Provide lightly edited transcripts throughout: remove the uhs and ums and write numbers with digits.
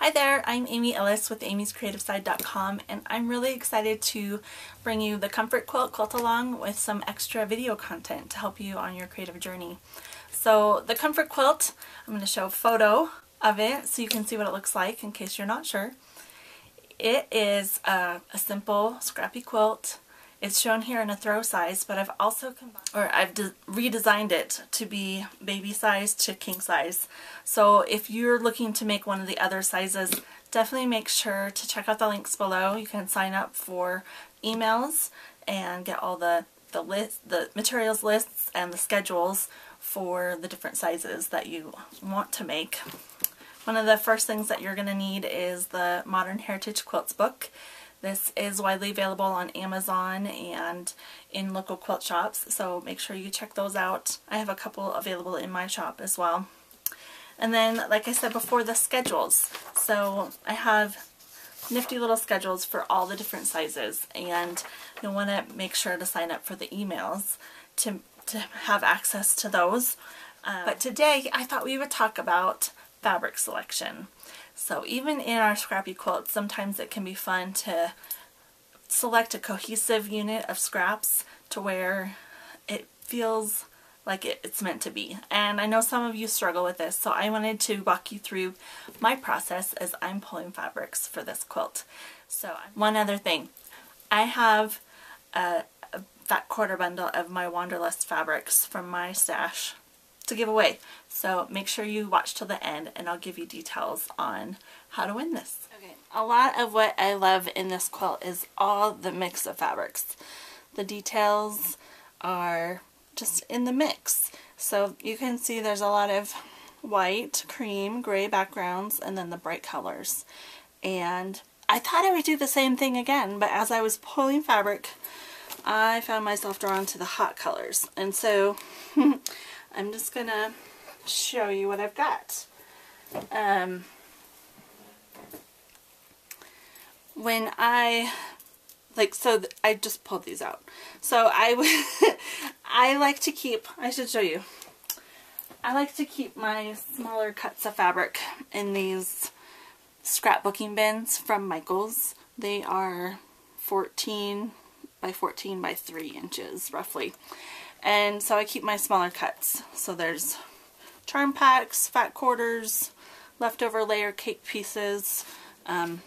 Hi there, I'm Amy Ellis with amyscreativeside.com, and I'm really excited to bring you the Comfort Quilt Quilt-Along with some extra video content to help you on your creative journey. So the Comfort Quilt, I'm going to show a photo of it so you can see what it looks like in case you're not sure. It is a simple scrappy quilt. It's shown here in a throw size, but I've also redesigned it to be baby size to king size. So if you're looking to make one of the other sizes, definitely make sure to check out the links below. You can sign up for emails and get all the materials lists and the schedules for the different sizes that you want to make. One of the first things that you're going to need is the Modern Heritage Quilts book. This is widely available on Amazon and in local quilt shops, so make sure you check those out. I have a couple available in my shop as well. And then, like I said before, the schedules. So I have nifty little schedules for all the different sizes, and you'll want to make sure to sign up for the emails to have access to those. But today I thought we would talk about fabric selection. So even in our scrappy quilts, sometimes it can be fun to select a cohesive unit of scraps to where it feels like it's meant to be. And I know some of you struggle with this, so I wanted to walk you through my process as I'm pulling fabrics for this quilt. So one other thing, I have a fat quarter bundle of my Wanderlust fabrics from my stash to give away. So make sure you watch till the end and I'll give you details on how to win this. Okay, a lot of what I love in this quilt is all the mix of fabrics. The details are just in the mix. So you can see there's a lot of white, cream, gray backgrounds, and then the bright colors. And I thought I would do the same thing again, but as I was pulling fabric, I found myself drawn to the hot colors. And so I'm just gonna show you what I've got. When I I just pulled these out. So I like to keep, I should show you. I like to keep my smaller cuts of fabric in these scrapbooking bins from Michaels. They are 14 by 14 by 3 inches roughly. And so I keep my smaller cuts. So there's charm packs, fat quarters, leftover layer cake pieces, a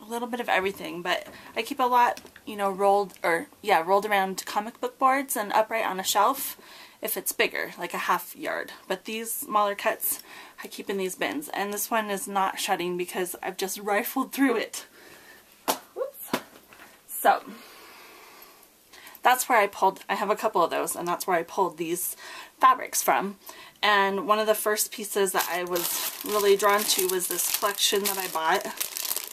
little bit of everything. But I keep a lot, you know, rolled around comic book boards and upright on a shelf if it's bigger, like a half yard. But these smaller cuts I keep in these bins. And this one is not shutting because I've just rifled through it. Whoops. So that's where I have a couple of those, and that's where I pulled these fabrics from. And one of the first pieces that I was really drawn to was this collection that I bought.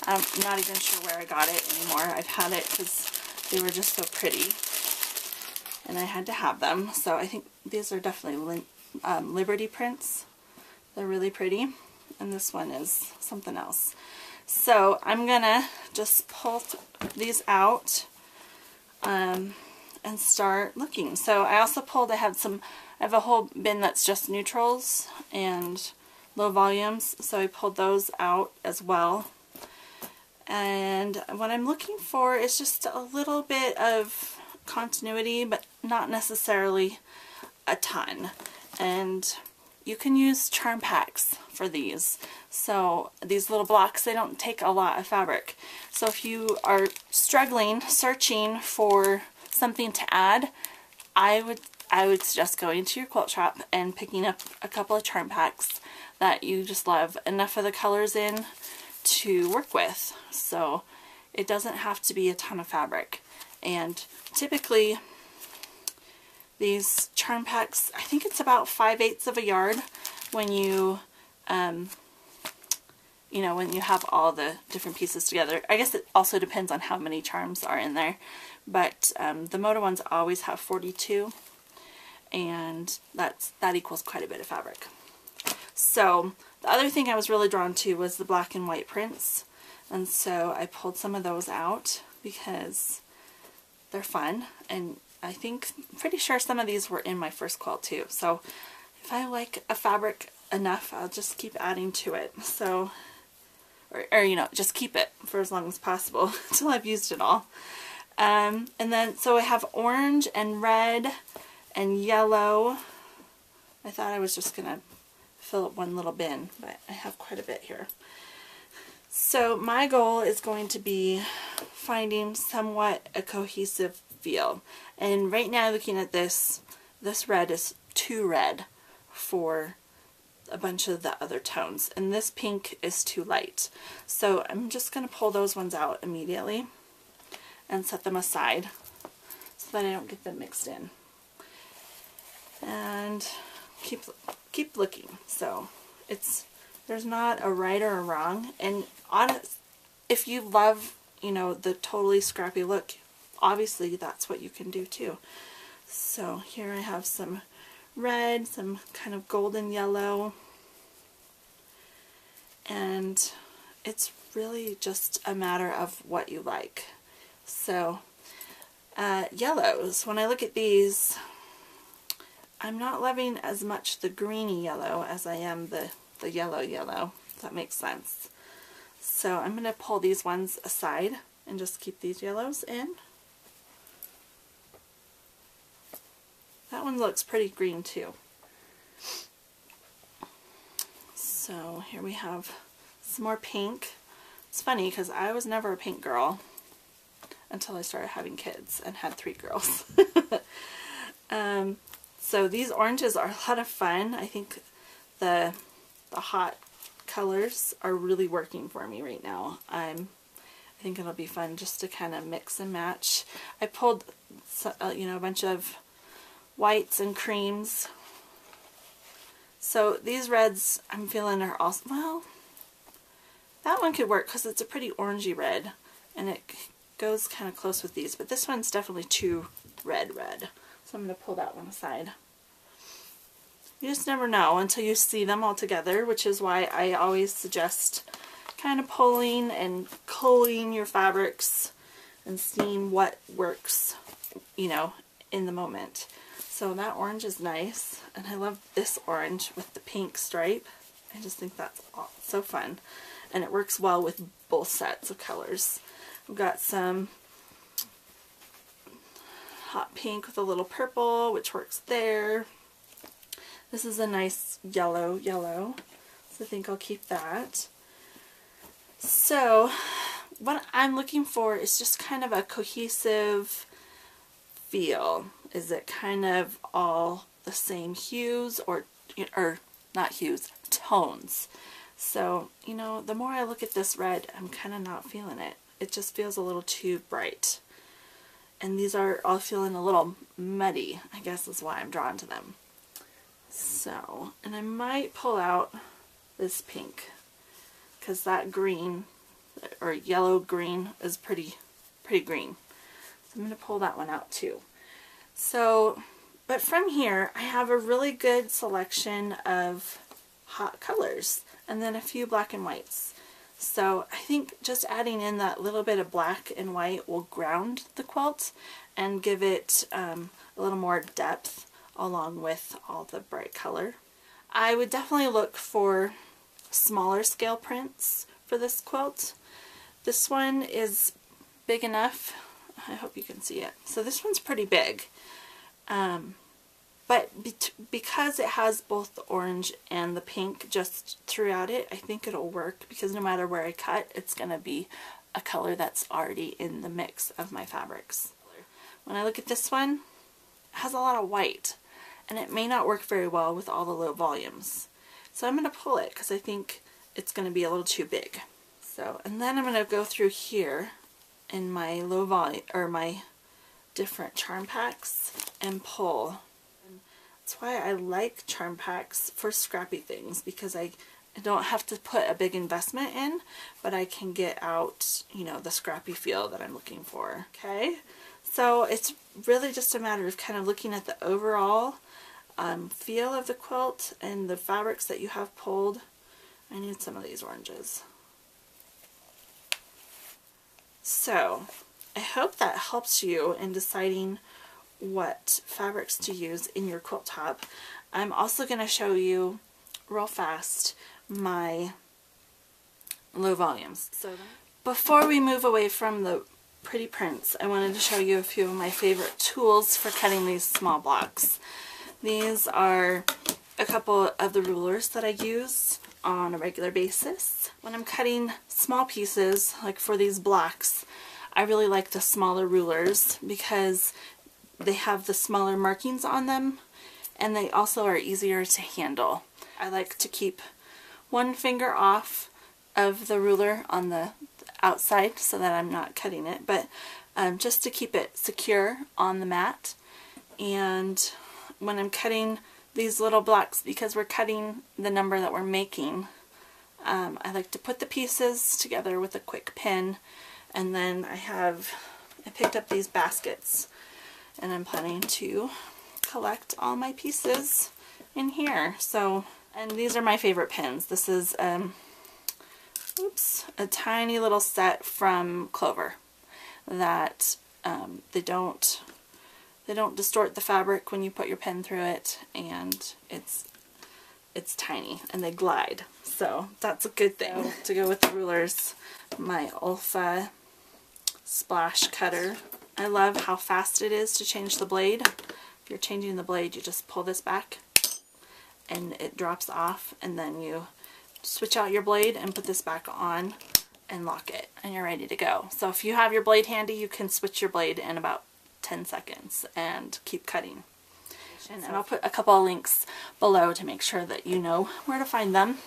I'm not even sure where I got it anymore. I've had it because they were just so pretty, and I had to have them. So I think these are definitely Liberty prints. They're really pretty, and this one is something else. So I'm gonna just pull these out and start looking. So I also pulled, I have a whole bin that's just neutrals and low volumes, so I pulled those out as well. And what I'm looking for is just a little bit of continuity, but not necessarily a ton. And you can use charm packs for these. So these little blocks, they don't take a lot of fabric. So if you are struggling, searching for something to add, I would suggest going to your quilt shop and picking up a couple of charm packs that you just love enough of the colors in to work with. So it doesn't have to be a ton of fabric. And typically these charm packs, I think it's about 5/8 of a yard when you when you have all the different pieces together. I guess it also depends on how many charms are in there, but the Moda ones always have 42, and that equals quite a bit of fabric. So the other thing I was really drawn to was the black and white prints, and so I pulled some of those out because they're fun, and pretty sure some of these were in my first quilt too. So if I like a fabric enough, I'll just keep adding to it. So or you know, just keep it for as long as possible until I've used it all. And then, so I have orange and red and yellow. I thought I was just going to fill up one little bin, but I have quite a bit here. So my goal is going to be finding somewhat a cohesive feel. And right now, looking at this red is too red for a bunch of the other tones, and this pink is too light. So I'm just going to pull those ones out immediately and set them aside so that I don't get them mixed in. And keep looking. So there's not a right or a wrong. And if you love, you know, the totally scrappy look, obviously that's what you can do too. So here I have some red, some kind of golden yellow, and it's really just a matter of what you like. So yellows, when I look at these, I'm not loving as much the greeny yellow as I am the yellow, if that makes sense. So I'm going to pull these ones aside and just keep these yellows in. That one looks pretty green too. So here we have some more pink. It's funny because I was never a pink girl until I started having kids and had 3 girls. So these oranges are a lot of fun. I think the hot colors are really working for me right now. I think it'll be fun just to kind of mix and match. I pulled you know, a bunch of whites and creams. So these reds I'm feeling are also, well, that one could work because it's a pretty orangey red and it goes kind of close with these, but this one's definitely too red. So I'm going to pull that one aside. You just never know until you see them all together, which is why I always suggest kind of pulling and culling your fabrics and seeing what works, you know, in the moment. So that orange is nice, and I love this orange with the pink stripe. I just think that's so fun, and it works well with both sets of colors. We've got some hot pink with a little purple, which works there. This is a nice yellow, so I think I'll keep that. So what I'm looking for is just kind of a cohesive feel. Is it kind of all the same hues or not hues, tones? So, you know, the more I look at this red, I'm kind of not feeling it. It just feels a little too bright. And these are all feeling a little muddy, I guess is why I'm drawn to them. So, and I might pull out this pink because that green or yellow green is pretty green. So I'm going to pull that one out too. So, but from here I have a really good selection of hot colors and then a few black and whites. So I think just adding in that little bit of black and white will ground the quilt and give it a little more depth along with all the bright color. I would definitely look for smaller scale prints for this quilt. This one is big enough. I hope you can see it. So this one's pretty big. But because it has both the orange and the pink just throughout it, I think it'll work because no matter where I cut, it's going to be a color that's already in the mix of my fabrics. When I look at this one, it has a lot of white, and it may not work very well with all the low volumes. So I'm going to pull it because I think it's going to be a little too big. So, and then I'm going to go through here in my low volume, or my different charm packs, and pull. That's why I like charm packs for scrappy things, because I don't have to put a big investment in, but I can get out, you know, the scrappy feel that I'm looking for. Okay, so it's really just a matter of kind of looking at the overall feel of the quilt and the fabrics that you have pulled. I need some of these oranges. So I hope that helps you in deciding what fabrics to use in your quilt top. I'm also going to show you real fast my low volumes. So before we move away from the pretty prints, I wanted to show you a few of my favorite tools for cutting these small blocks. These are a couple of the rulers that I use on a regular basis. When I'm cutting small pieces, like for these blocks, I really like the smaller rulers because they have the smaller markings on them, and they also are easier to handle. I like to keep one finger off of the ruler on the outside so that I'm not cutting it, but just to keep it secure on the mat. And when I'm cutting these little blocks, because we're cutting the number that we're making, I like to put the pieces together with a quick pin, and then I picked up these baskets, and I'm planning to collect all my pieces in here. So, and these are my favorite pins. This is a tiny little set from Clover that they don't distort the fabric when you put your pen through it, and it's tiny and they glide, so that's a good thing. To go with the rulers, my Olfa splash cutter. I love how fast it is to change the blade. If you're changing the blade, you just pull this back and it drops off, and then you switch out your blade and put this back on and lock it, and you're ready to go. So if you have your blade handy, you can switch your blade in about 10 seconds and keep cutting. And I'll put a couple of links below to make sure that you know where to find them.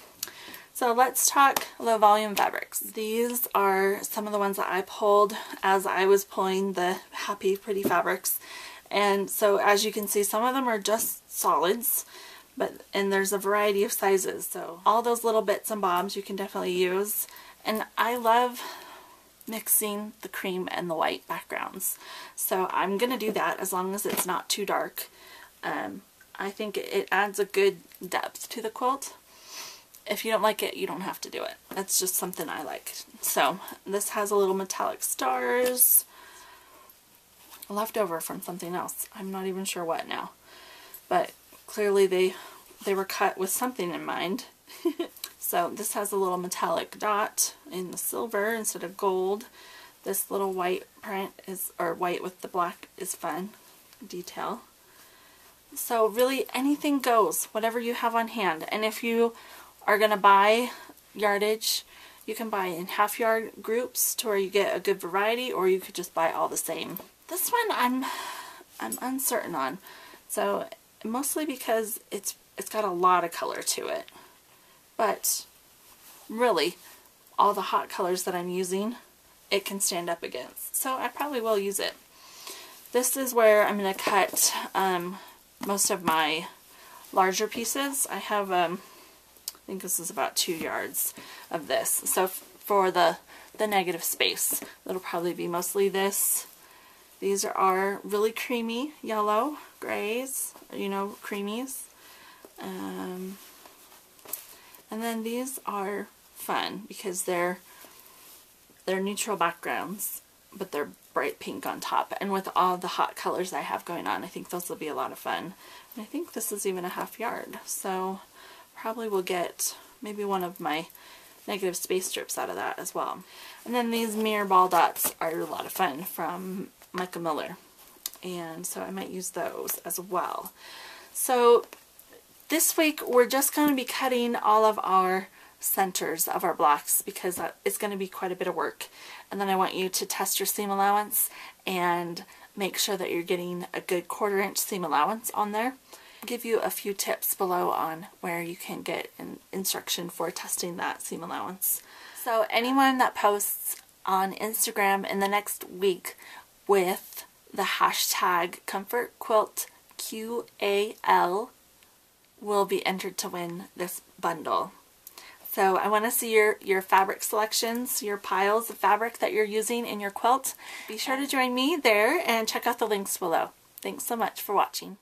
So let's talk low volume fabrics. These are some of the ones that I pulled as I was pulling the Happy Pretty fabrics. And so as you can see, some of them are just solids, and there's a variety of sizes. So all those little bits and bobs you can definitely use. And I love mixing the cream and the white backgrounds. So I'm going to do that as long as it's not too dark. I think it adds a good depth to the quilt. If you don't like it, you don't have to do it. That's just something I like. So this has a little metallic stars left over from something else. I'm not even sure what now. But clearly they were cut with something in mind. So this has a little metallic dot in the silver instead of gold. This little white print or white with the black is fun detail. So really anything goes, whatever you have on hand. And if you are going to buy yardage, you can buy in half yard groups to where you get a good variety, or you could just buy all the same. This one I'm uncertain on. So mostly because it's got a lot of color to it. But really, all the hot colors that I'm using, it can stand up against. So I probably will use it. This is where I'm going to cut most of my larger pieces. I have, I think this is about 2 yards of this. So for the negative space, it'll probably be mostly this. These are really creamy yellow, grays, you know, creamies. And then these are fun because they're neutral backgrounds, but they're bright pink on top. And with all the hot colors I have going on, I think those will be a lot of fun. And I think this is even a half yard, so probably will get maybe one of my negative space strips out of that as well. And then these mirror ball dots are a lot of fun from Michael Miller, and so I might use those as well. So this week we're just going to be cutting all of our centers of our blocks because it's going to be quite a bit of work. And then I want you to test your seam allowance and make sure that you're getting a good 1/4 inch seam allowance on there. I'll give you a few tips below on where you can get an instruction for testing that seam allowance. So anyone that posts on Instagram in the next week with the hashtag ComfortQuiltQAL will be entered to win this bundle. So I want to see your fabric selections, your piles of fabric that you're using in your quilt. Be sure to join me there and check out the links below. Thanks so much for watching.